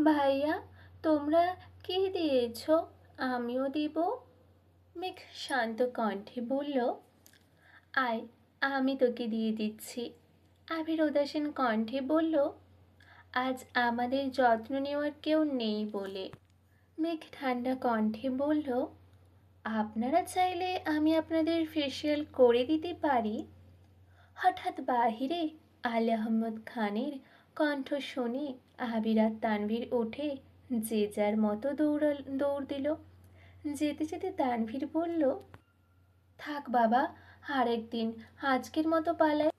ভাইয়া, তোমরা কি দিয়েছ? আমিও দিব। মেঘ শান্ত কণ্ঠে বলল, আয়, আমি তোকে দিয়ে দিচ্ছি। আবির উদাসীন কণ্ঠে বলল, আজ আমাদের যত্ন নেওয়ার কেউ নেই বলে। মেঘ ঠান্ডা কণ্ঠে বলল, আপনারা চাইলে আমি আপনাদের ফেসিয়াল করে দিতে পারি। হঠাৎ বাহিরে আলী আহমদ খানের কণ্ঠ শুনে আবির আর তানভীর উঠে যে যার মতো দৌড় দিল। যেতে যেতে তানভীর বলল, থাক বাবা, আরেকদিন, আজকের মতো পালায়।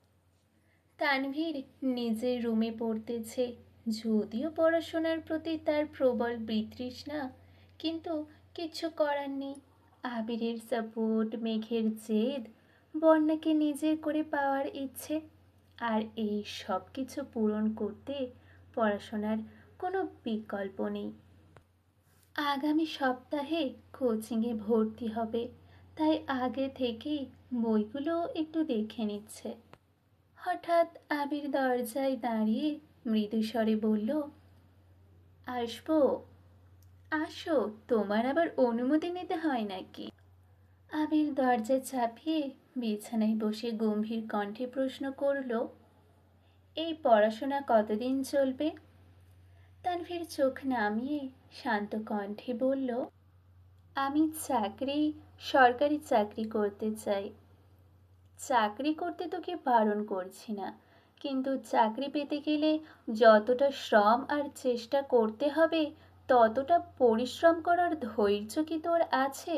তানভীর নিজের রুমে পড়তেছে। যদিও পড়াশোনার প্রতি তার প্রবল বিতৃষ্ণা, কিন্তু কিছু করার নেই। আবিরের সাপোর্ট, মেঘের জেদ, বন্যাকে নিজের করে পাওয়ার ইচ্ছে, আর এই সব কিছু পূরণ করতে পড়াশোনার কোনো বিকল্প নেই। আগামী সপ্তাহে কোচিংয়ে ভর্তি হবে, তাই আগে থেকেই বইগুলো একটু দেখে নিচ্ছে। হঠাৎ আবির দরজায় দাঁড়িয়ে মৃদুস্বরে বলল, আসবো? আসো, তোমার আবার অনুমতি নিতে হয় নাকি? আবির দরজা চাপিয়ে বিছানায় বসে গম্ভীর কণ্ঠে প্রশ্ন করল, এই পড়াশোনা কতদিন চলবে? তানভীর চোখ নামিয়ে শান্ত কণ্ঠে বলল, আমি সরকারি চাকরি করতে চাই। চাকরি করতে তোকে বারণ করছি না, কিন্তু চাকরি পেতে গেলে যতটা শ্রম আর চেষ্টা করতে হবে, ততটা পরিশ্রম করার ধৈর্য কি তোর আছে?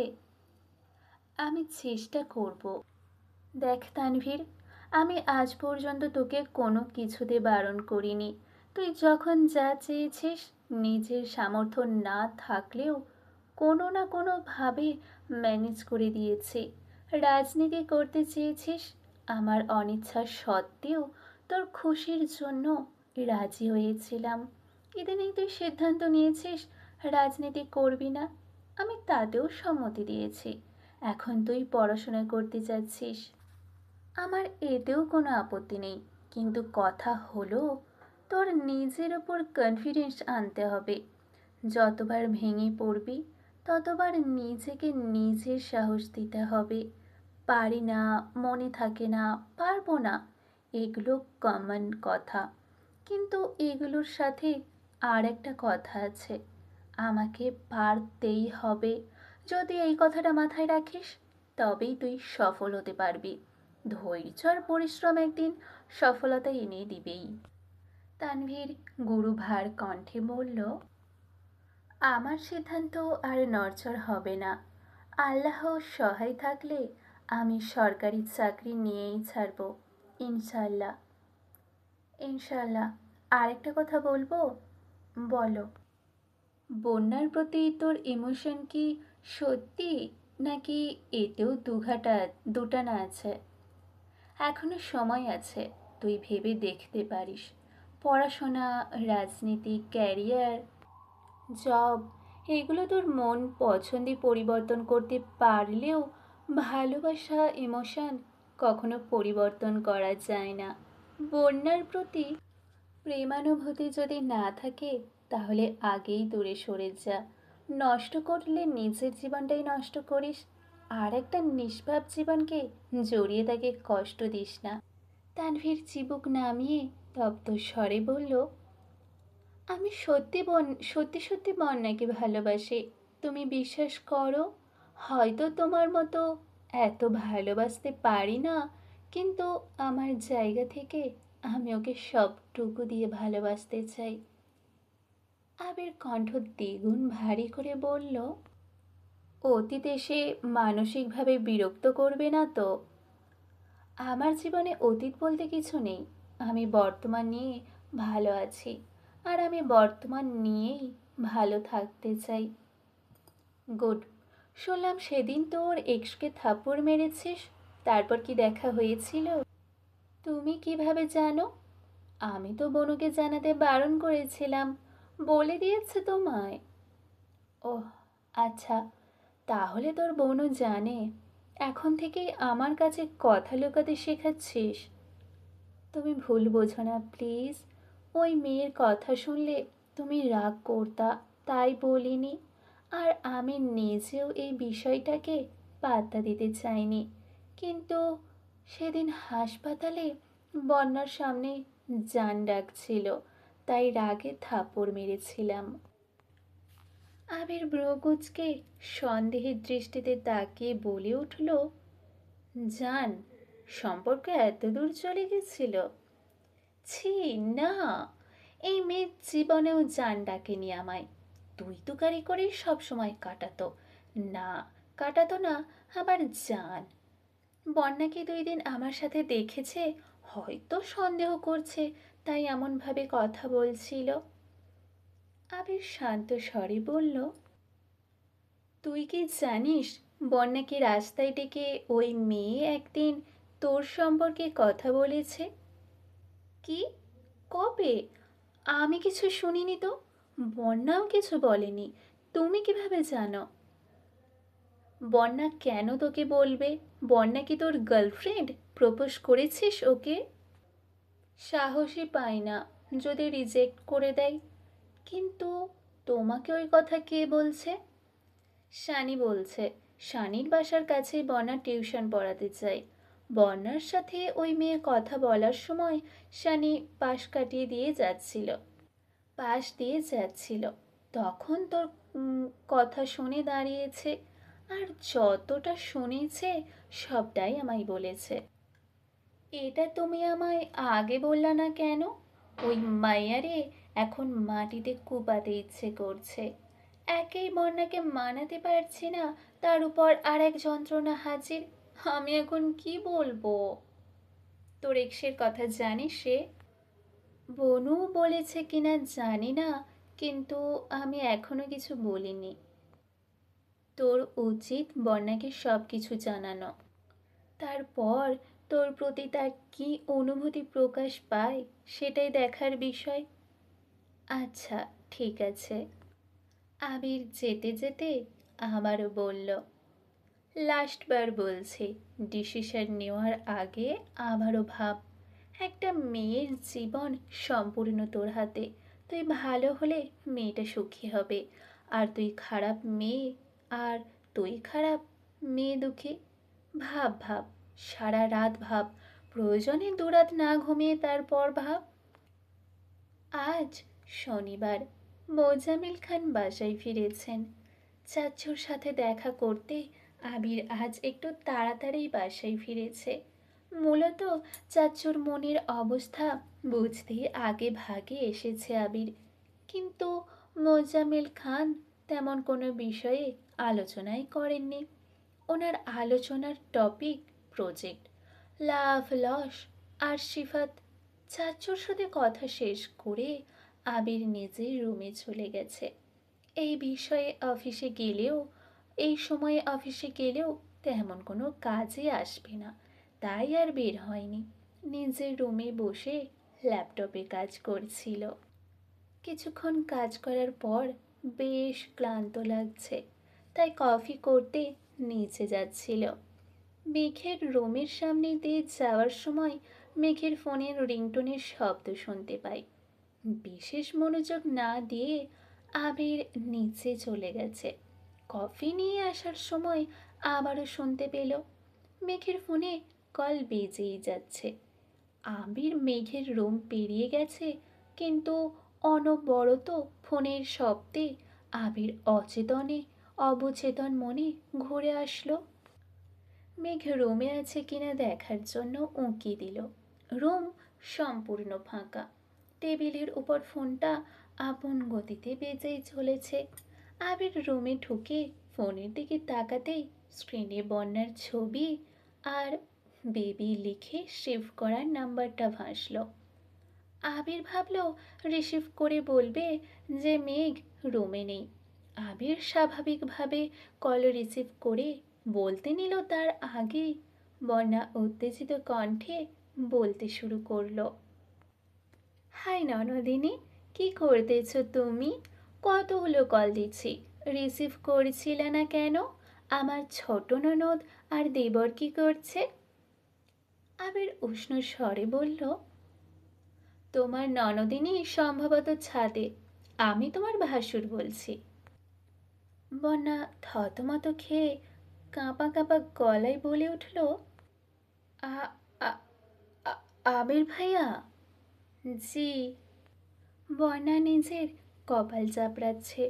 আমি চেষ্টা করব। দেখ তানভীর, আমি আজ পর্যন্ত তোকে কোনো কিছুতে বারণ করিনি। তুই যখন যা চেয়েছিস, নিজের সামর্থ্য না থাকলেও কোনো না কোনোভাবে ম্যানেজ করে দিয়েছি। রাজনীতি করতে চেয়েছিস, আমার অনিচ্ছা সত্ত্বেও তোর খুশির জন্য রাজি হয়েছিলাম। ইদানিং তুই সিদ্ধান্ত নিয়েছিস রাজনীতি করবি না, আমি তাতেও সম্মতি দিয়েছি। এখন তুই পড়াশোনা করতে যাচ্ছিস, আমার এতেও কোনো আপত্তি নেই, কিন্তু কথা হলো, তোর নিজের ওপর কনফিডেন্স আনতে হবে। যতবার ভেঙে পড়বি, ততবার নিজেকে নিজের সাহস দিতে হবে। পারি না, মনে থাকে না, পারবো না, এগুলো কমন কথা, কিন্তু এগুলোর সাথে আর একটা কথা আছে, আমাকে পারতেই হবে। যদি এই কথাটা মাথায় রাখিস, তবেই তুই সফল হতে পারবি। ধৈর্য আর পরিশ্রম একদিন সফলতা এনে দিবেই। তানভীর গুরুভার কণ্ঠে বলল, আমার সিদ্ধান্ত আর নড়চড় হবে না। আল্লাহ সহায় থাকলে আমি সরকারি চাকরি নিয়েই ছাড়ব, ইনশাল্লাহ। ইনশাল্লাহ। আরেকটা কথা বলবো? বলো। বন্যার প্রতি তোর ইমোশন কি সত্যি, নাকি এতেও দুটানা আছে? এখনো সময় আছে, তুই ভেবে দেখতে পারিস। পড়াশোনা, রাজনীতি, ক্যারিয়ার, জব, এগুলো তোর মন পছন্দে পরিবর্তন করতে পারলেও ভালোবাসা, ইমোশন কখনো পরিবর্তন করা যায় না। বন্যার প্রতি প্রেমানুভূতি যদি না থাকে, তাহলে আগেই দূরে সরে যা। নষ্ট করলে নিজের জীবনটাই নষ্ট করিস, আর একটা নিষ্পাপ জীবনকে জড়িয়ে তাকে কষ্ট দিস না। তানভীর চিবুক নামিয়ে তপ্ত স্বরে বলল, আমি সত্যি সত্যি বন্যাকে ভালোবাসি। তুমি বিশ্বাস করো, হয়তো তোমার মতো এত ভালোবাসতে পারি না, কিন্তু আমার জায়গা থেকে আমি ওকে সবটুকু দিয়ে ভালোবাসতে চাই। আবির কণ্ঠ দ্বিগুণ ভারী করে বলল, অতীত এসে মানসিকভাবে বিরক্ত করবে না তো? আমার জীবনে অতীত বলতে কিছু নেই, আমি বর্তমান নিয়ে ভালো আছি, আর আমি বর্তমান নিয়েই ভালো থাকতে চাই। গুড। শুনলাম সেদিন তোর এক্সকে থাপ্পড় মেরেছিস, তারপর কি দেখা হয়েছিল? তুমি কিভাবে জানো? আমি তো বনুকে জানাতে বারণ করেছিলাম, বলে দিয়েছে তোমায়? ওহ, আচ্ছা, তাহলে তোর বোনও জানে। এখন থেকেই আমার কাছে কথা লুকাতে শেখাচ্ছিস? তুমি ভুল বোঝো না প্লিজ। ওই মেয়ের কথা শুনলে তুমি রাগ করতা, তাই বলিনি। আর আমি নিজেও এই বিষয়টাকে পাত্তা দিতে চাইনি। কিন্তু সেদিন হাসপাতালে বন্যার সামনে জান ডাকছিল, তাই রাগে থাপ্পড় মেরেছিলাম। আবির ব্রকুচকে সন্দেহের দৃষ্টিতে তাকিয়ে বলে উঠল, জান, সম্পর্ক এত দূর চলে গেছিল? ছি, না, এই মেয়ের জীবনেও জান ডাকেনি আমায়। তুই তুকারি করে সবসময় কাটাতো। না, কাটাতো না, আবার জান। বন্যাকে 2 দিন আমার সাথে দেখেছে, হয়তো সন্দেহ করছে, তাই এমনভাবে কথা বলছিল। আবির শান্ত স্বরে বলল, তুই কি জানিস বন্যাকে রাস্তায় ডেকে ওই মেয়ে একদিন তোর সম্পর্কে কথা বলেছে? কি? কবে? আমি কিছু শুনিনি তো। বন্যাও কিছু বলেনি। তুমি কিভাবে জানো? বন্যা কেন তোকে বলবে? বন্যা কি তোর গার্লফ্রেন্ড? প্রপোজ করেছিস ওকে? সাহসই পাই না যদি রিজেক্ট করে দেয়। কিন্তু তোমাকে ওই কথা কে বলছে? শানি বলছে। শানির বাসার কাছেই বন্যা টিউশন পড়াতে চাই। বন্যার সাথে ওই মেয়ে কথা বলার সময় শানি পাশ দিয়ে যাচ্ছিল, তখন তোর কথা শুনে দাঁড়িয়েছে। আর যতটা শুনেছে সবটাই আমায় বলেছে। এটা তুমি আমায় আগে বললা না কেন? ওই মাইয়ারে এখন মাটিতে কুপাতে ইচ্ছে করছে। একেই বন্যাকে মানাতে পারছি না, তার উপর আর এক যন্ত্রণা হাজির। আমি এখন কি বলবো? তোর এক্সের কথা জানিস সে? বনু বলেছে কিনা জানি না, কিন্তু আমি এখনো কিছু বলিনি। তোর উচিত বন্যাকে সব কিছু জানানো। তারপর তোর প্রতি তার কি অনুভূতি প্রকাশ পায় সেটাই দেখার বিষয়। আচ্ছা, ঠিক আছে। আবির যেতে যেতে আবারও বলল, লাস্টবার বলছি, ডিসিশন নেওয়ার আগে আবারও ভাব। একটা মেয়ের জীবন সম্পূর্ণ তোর হাতে। তুই ভালো হলে মেয়েটা সুখী হবে, আর তুই খারাপ, মেয়ে দুঃখী। ভাব ভাব, সারা রাত ভাব, প্রয়োজনে 2 রাত না ঘুমিয়ে তারপর ভাব। আজ শনিবার, মোজাম্মেল খান বাসায় ফিরেছেন। চাচ্চুর সাথে দেখা করতে আবির আজ একটু তাড়াতাড়ি বাসায় ফিরেছে। মূলত চাচ্চুর মনের অবস্থা বুঝতে আগে ভাগে এসেছে আবির। কিন্তু মোজাম্মেল খান তেমন কোনো বিষয়ে আলোচনাই করেননি। ওনার আলোচনার টপিক প্রজেক্ট, লাভ লস আর সিফাত। চাচ্চুর সাথে কথা শেষ করে আবির নিজের রুমে চলে গেছে। এই বিষয়ে অফিসে গেলেও এই সময়ে অফিসে গেলেও তেমন কোনো কাজে আসবে না, তাই আর বের হয়নি। নিজের রুমে বসে ল্যাপটপে কাজ করছিল। কিছুক্ষণ কাজ করার পর বেশ ক্লান্ত লাগছে, তাই কফি করতে নিচে যাচ্ছিল। মেঘের রুমের সামনে দিয়ে যাওয়ার সময় মেঘের ফোনের রিংটোনের শব্দ শুনতে পাই। বিশেষ মনোযোগ না দিয়ে আবির নিচে চলে গেছে। কফি নিয়ে আসার সময় আবারও শুনতে পেল মেঘের ফোনে কল বেজেই যাচ্ছে। আবির মেঘের রুম পেরিয়ে গেছে, কিন্তু অনবরত ফোনের শব্দে আবির অবচেতন মনে ঘুরে আসলো। মেঘ রুমে আছে কিনা দেখার জন্য উঁকি দিল। রুম সম্পূর্ণ ফাঁকা। টেবিলের উপর ফোনটা আপন গতিতে বেজেই চলেছে। আবির রুমে ঢুকে ফোনের দিকে তাকাতেই স্ক্রিনে বন্যার ছবি আর বেবি লিখে সেভ করার নাম্বারটা ভাসল। আবির ভাবল রিসিভ করে বলবে যে মেঘ রুমে নেই। আবির স্বাভাবিকভাবে কল রিসিভ করে বলতে নিল, তার আগেই বন্যা উত্তেজিত কণ্ঠে বলতে শুরু করলো, হাই ননদিনী, কি করতেছ তুমি? কতগুলো কল দিচ্ছি, রিসিভ করছিলে না কেন? আমার ছোট ননদ আর দেবর কি করছে? আবির উষ্ণ স্বরে বলল, তোমার ননদিনী সম্ভবত ছাদে। আমি তোমার ভাসুর বলছি। বন্যা থতমত খেয়ে কাঁপা কাঁপা গলায় বলে উঠল, আ আ- আ- আবির ভাইয়া। জি। বন্যা নিজের কপাল চাপড়াচ্ছে,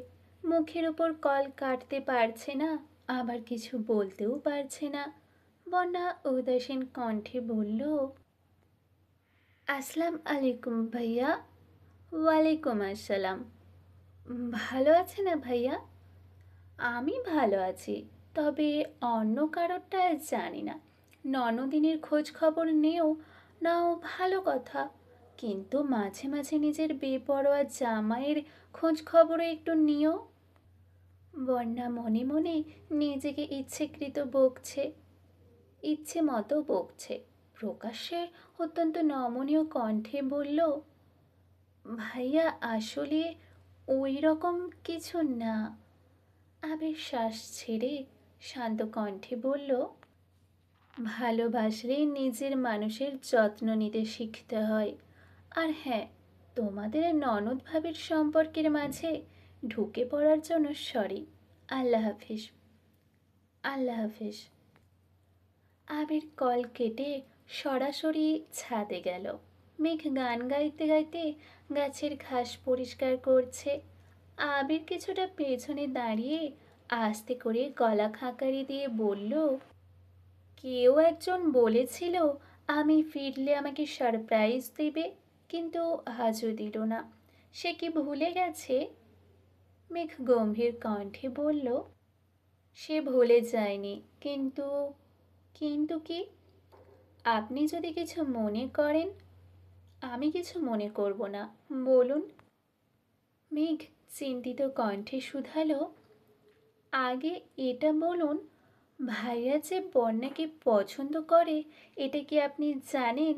মুখের ওপর কল কাটতে পারছে না, আবার কিছু বলতেও পারছে না। বন্যা উদাসীন কণ্ঠে বলল, আসসালাম আলাইকুম ভাইয়া। ওয়ালাইকুম আসসালাম। ভালো আছে না ভাইয়া? আমি ভালো আছি, তবে অন্য কারোরটা জানি না। ননদিনের খোঁজ খবর নেও, নাও ভালো কথা, কিন্তু মাঝে মাঝে নিজের বেপরোয়া জামাইয়ের খোঁজ খবরও একটু নিও। বন্যা মনে মনে নিজেকে ইচ্ছেকৃত বকছে, ইচ্ছে মতো বকছে। প্রকাশ্যে অত্যন্ত নমনীয় কণ্ঠে বলল, ভাইয়া আসলে ওই রকম কিছু না। আবির শ্বাস ছেড়ে শান্ত কণ্ঠে বলল, ভালোবাসলে নিজের মানুষের যত্ন নিতে শিখতে হয়। আর হ্যাঁ, তোমাদের ননদ ভাবির সম্পর্কের মাঝে ঢুকে পড়ার জন্য সরি। আল্লাহ হাফিজ। আল্লাহ হাফিজ। আবির কল কেটে সরাসরি ছাদে গেল। মেঘ গান গাইতে গাইতে গাছের ঘাস পরিষ্কার করছে। আবির কিছুটা পেছনে দাঁড়িয়ে আস্তে করে গলা খাঁকারি দিয়ে বলল, কেউ একজন বলেছিল আমি ফিরলে আমাকে সারপ্রাইজ দেবে, কিন্তু আজও দিল না। সে কি ভুলে গেছে? মেঘ গম্ভীর কণ্ঠে বলল, সে ভুলে যায়নি, কিন্তু। কিন্তু কি? আপনি যদি কিছু মনে করেন। আমি কিছু মনে করব না, বলুন। মেঘ চিন্তিত কণ্ঠে শুধালো, আগে এটা বলুন, ভাইয়া যে বন্যাকে পছন্দ করে এটা কি আপনি জানেন?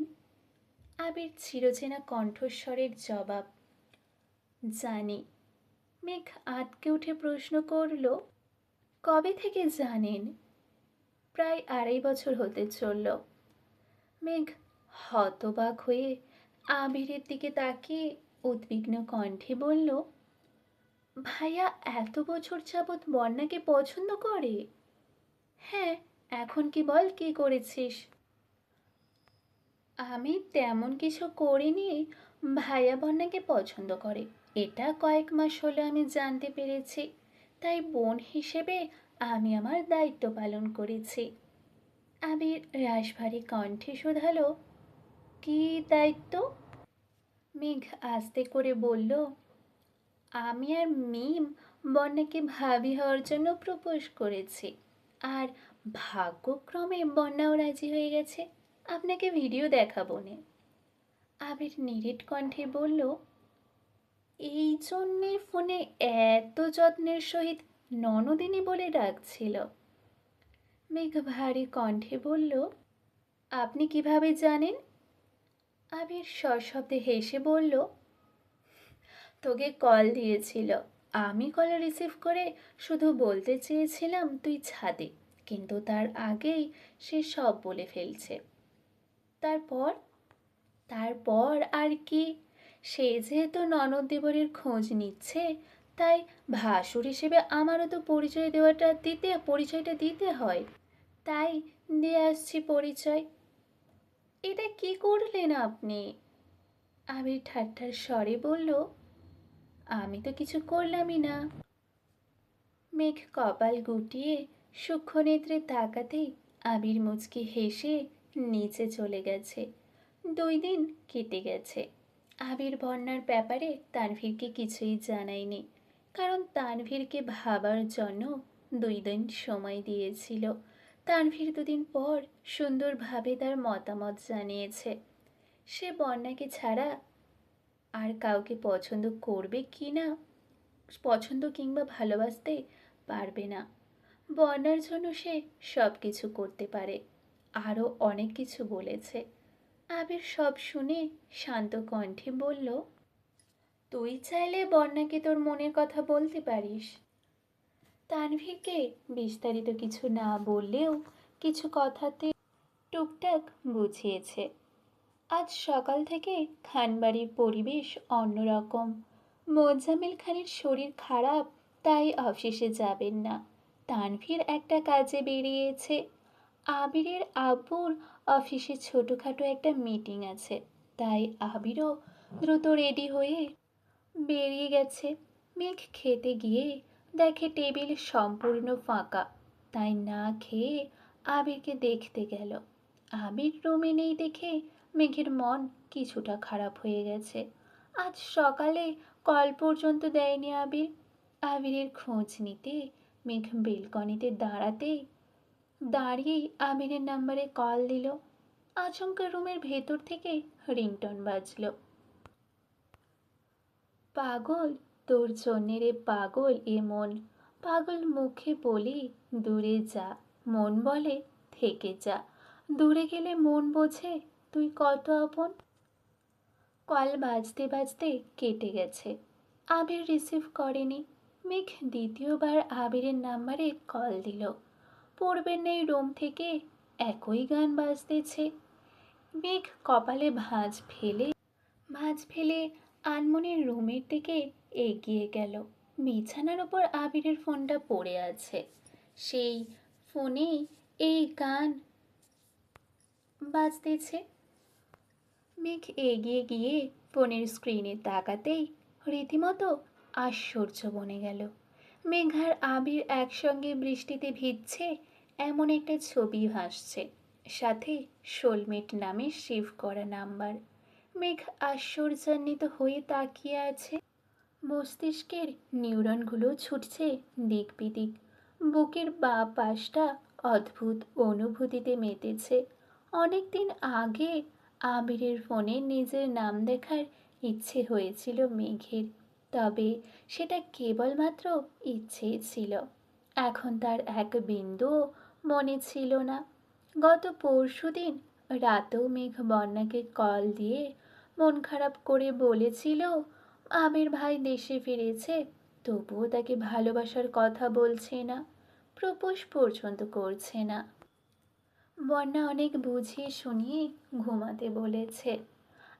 আবির চিরচেনা কণ্ঠস্বরের জবাব, জানি। মেঘ আঁতকে উঠে প্রশ্ন করল, কবে থেকে জানেন? প্রায় 2.5 বছর হতে চলল। মেঘ হতবাক হয়ে আবিরের দিকে তাকিয়ে উদ্বিগ্ন কণ্ঠে বলল, ভাইয়া এত বছর যাবৎ বন্যাকে পছন্দ করে? হ্যাঁ, এখন কি বল, কি করেছিস? আমি তেমন কিছু করিনি। ভাইয়া বন্যাকে পছন্দ করে, এটা কয়েক মাস হলো আমি জানতে পেরেছি। তাই বোন হিসেবে আমি আমার দায়িত্ব পালন করেছি। আবির রাশভারী কণ্ঠে শোধালো, কি দায়িত্ব? মেঘ আস্তে করে বলল, আমি আর মিম বন্যাকে ভাবি হওয়ার জন্য প্রপোজ করেছি, আর ভাগ্যক্রমে বন্যাও রাজি হয়ে গেছে। আপনাকে ভিডিও দেখাবো নে। আবির নিরেট কণ্ঠে বলল, এই জন্যে ফোনে এত যত্নের সহিত ননদিনী বলে ডাকছিল। মেঘ ভারী কণ্ঠে বলল, আপনি কিভাবে জানেন? আবির সশব্দে হেসে বলল, তোকে কল দিয়েছিল, আমি কল রিসিভ করে শুধু বলতে চেয়েছিলাম তুই ছাদে, কিন্তু তার আগেই সে সব বলে ফেলছে। তারপর? তারপর আর কি, সে যেহেতু ননদ দেবরের খোঁজ নিচ্ছে, তাই ভাসুর হিসেবে আমারও তো পরিচয়টা দিতে হয়। তাই দিয়ে আসছি পরিচয়। এটা কি করলেন আপনি? আবির ঠাট্টার স্বরে বলল, আমি তো কিছু করলামই না। মেঘ কপাল গুটিয়ে সূক্ষ্ম নেত্রে তাকাতেই আবির মুচকি হেসে নিচে চলে গেছে। 2 দিন কেটে গেছে। আবির বন্যার ব্যাপারে তানভীরকে কিছুই জানায়নি, কারণ তানভীরকে ভাবার জন্য 2 দিন সময় দিয়েছিল। তানভীর 2 দিন পর সুন্দরভাবে তার মতামত জানিয়েছে। সে বন্যাকে ছাড়া আর কাউকে পছন্দ করবে কি না, পছন্দ কিংবা ভালোবাসতে পারবে না। বন্যার জন্য সে সব কিছু করতে পারে। আরও অনেক কিছু বলেছে। আবির সব শুনে শান্ত কণ্ঠে বলল, তুই চাইলে বন্যাকে তোর মনের কথা বলতে পারিস। তানভীরকে বিস্তারিত কিছু না বললেও কিছু কথাতে টুকটাক বুঝিয়েছে। আজ সকাল থেকে খানবাড়ির পরিবেশ অন্যরকম। মোজাম্মেল খানের শরীর খারাপ, তাই অফিসে যাবেন না। তানভীর একটা কাজে বেরিয়েছে। আবিরের আব্বুর অফিসে ছোটোখাটো একটা মিটিং আছে, তাই আবিরও দ্রুত রেডি হয়ে বেরিয়ে গেছে। মেঘ খেতে গিয়ে দেখে টেবিল সম্পূর্ণ ফাঁকা, তাই না খেয়ে আবিরকে দেখতে গেল। আবির রুমে নেই দেখে মেঘের মন কিছুটা খারাপ হয়ে গেছে। আজ সকালে কল পর্যন্ত দেয়নি আবির। আবিরের খোঁজ নিতে মেঘ বেলকনিতে দাঁড়িয়েই আবিরের নাম্বারে কল দিল। আচমকা রুমের ভেতর থেকে রিংটন বাজলো। পাগল, তোর জন্যে রে পাগল এ মন, পাগল মুখে বলি দূরে যা, মন বলে থেকে যা, দূরে গেলে মন বোঝে তুই কত আপন। কল বাজতে বাজতে কেটে গেছে। আবির রিসিভ করেনি। মেঘ দ্বিতীয়বার আবিরের নাম্বারে কল দিল। পূর্বের নেই রুম থেকে একই গান বাজতেছে। মেঘ কপালে ভাঁজ ফেলে আনমনের রুমের দিকে এগিয়ে গেল। বিছানার ওপর আবিরের ফোনটা পড়ে আছে। সেই ফোনেই এই গান বাজতেছে। মেঘ এগিয়ে গিয়ে ফোনের স্ক্রিনে তাকাতেই রীতিমতো আশ্চর্য বনে গেল। মেঘ আর আবির একসঙ্গে বৃষ্টিতে ভিজছে এমন একটা ছবি ভাসছে, সাথে সোলমেট নামে সেভ করা নাম্বার। মেঘ আশ্চর্যান্বিত হয়ে তাকিয়ে আছে। মস্তিষ্কের নিউরনগুলো ছুটছে দিক বিদিক। বুকের বাঁ পাশটা অদ্ভুত অনুভূতিতে মেতেছে। অনেকদিন আগে আবিরের ফোনে নিজের নাম দেখার ইচ্ছে হয়েছিল মেঘের, তবে সেটা কেবলমাত্র ইচ্ছেই ছিল। এখন তার এক বিন্দুও মনে ছিল না। গত পরশুদিন রাতেও মেঘ বন্যাকে কল দিয়ে মন খারাপ করে বলেছিল আবির ভাই দেশে ফিরেছে, তবুও তাকে ভালোবাসার কথা বলছে না, প্রপোজ পর্যন্ত করছে না। বন্যা অনেক বুঝিয়ে শুনিয়ে ঘুমাতে বলেছে।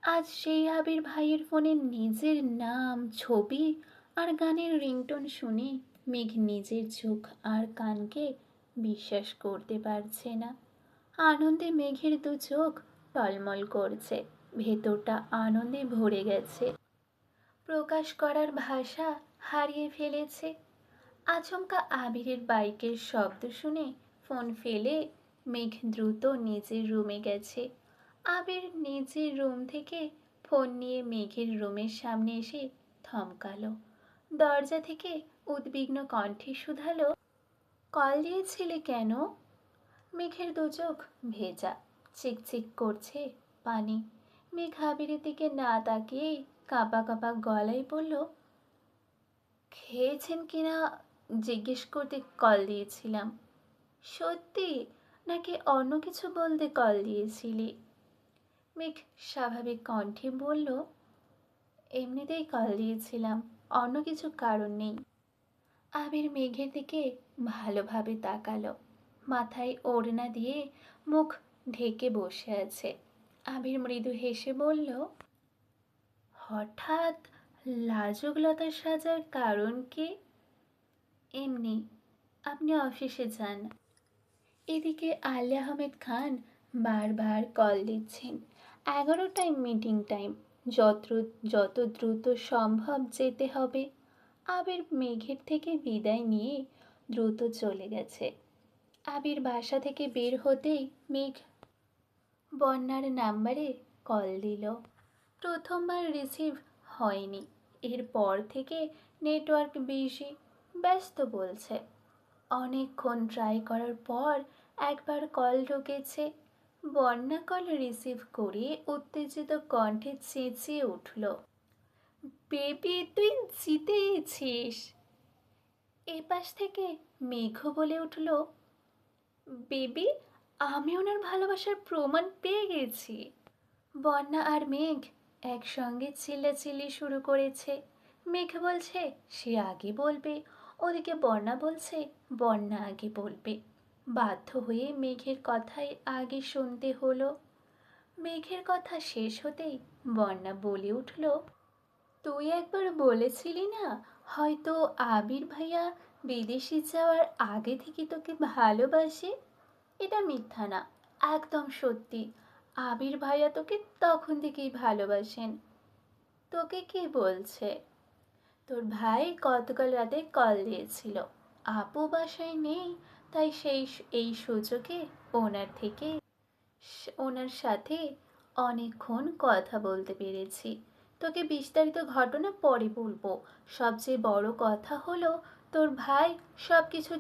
আজ সেই আবির ভাইয়ের ফোনে নিজের নাম, ছবি আর গানের রিংটোন শুনে মেঘ নিজের চোখ আর কানকে বিশ্বাস করতে পারছে না। আনন্দে মেঘের দু চোখ টলমল করছে, ভেতরটা আনন্দে ভরে গেছে, প্রকাশ করার ভাষা হারিয়ে ফেলেছে। আচমকা আবিরের বাইকের শব্দ শুনে ফোন ফেলে মেঘ দ্রুত নিজের রুমে গেছে। আবির নিজের রুম থেকে ফোন নিয়ে মেঘের রুমের সামনে এসে থমকালো। দরজা থেকে উদ্বিগ্ন কণ্ঠে শুধালো, কল দিয়েছিলে কেন? মেঘের দু চোখ ভেজা, চিকচিক করছে পানি। মেঘ আবিরের দিকে না তাকিয়ে কাঁপা কাঁপা গলায় বলল, খেয়েছেন কিনা জিজ্ঞেস করতে কল দিয়েছিলাম। সত্যি নাকি অন্য কিছু বলতে কল দিয়েছিলি? মেঘ স্বাভাবিক কণ্ঠে বলল, এমনিতেই কল দিয়েছিলাম, অন্য কিছু কারণ নেই। আবির মেঘের দিকে ভালোভাবে তাকালো। মাথায় ওড়না দিয়ে মুখ ঢেকে বসে আছে। আবির মৃদু হেসে বলল, হঠাৎ লাজুক লতা সাজার কারণ কি? এমনি, আপনি অফিসে যান। এদিকে আলী আহমেদ খান বারবার কল দিচ্ছেন। 11টায় মিটিং টাইম, যত যত দ্রুত সম্ভব যেতে হবে। আবির মেঘের থেকে বিদায় নিয়ে দ্রুত চলে গেছে। আবির বাসা থেকে বের হতেই মেঘ বন্যার নাম্বারে কল দিল। প্রথমবার রিসিভ হয়নি। এরপর থেকে নেটওয়ার্ক বিজি, ব্যস্ত বলছে। অনেকক্ষণ ট্রাই করার পর একবার কল ঢুকেছে। বন্যা কল রিসিভ করে উত্তেজিত কণ্ঠে চেঁচিয়ে উঠল, বেবি তুই জিতেছিস। এপাশ থেকে মেঘ বলে উঠল, বেবি আমি ওনার ভালোবাসার প্রমাণ পেয়ে গেছি। বন্যা আর মেঘ একসঙ্গে চিল্লাচিল্লি শুরু করেছে। মেঘ বলছে সে আগে বলবে, ওদিকে বন্যা বলছে বন্যা আগে বলবে। বাধ্য হয়ে মেঘের কথাই আগে শুনতে হলো। মেঘের কথা শেষ হতেই বন্যা বলে উঠল, তুই একবার বলেছিলি না, হয়তো আবির ভাইয়া বিদেশে যাওয়ার আগে থেকে তোকে ভালোবাসে। এটা মিথ্যা না, একদম সত্যি। আবির ভাইয়া তোকে তখন থেকেই ভালোবাসেন। তোকে কে বলছে? তোর ভাই গতকাল রাতে কল দিয়েছিল, আপু বাসায় নেই, তাই এই সুযোগে ওনার থেকে ওনার সাথে অনেকক্ষণ কথা বলতে পেরেছি। তোকে বিস্তারিত ঘটনা পরে বলবো। সবচেয়ে বড় কথা হলো তোর ভাই সব কিছু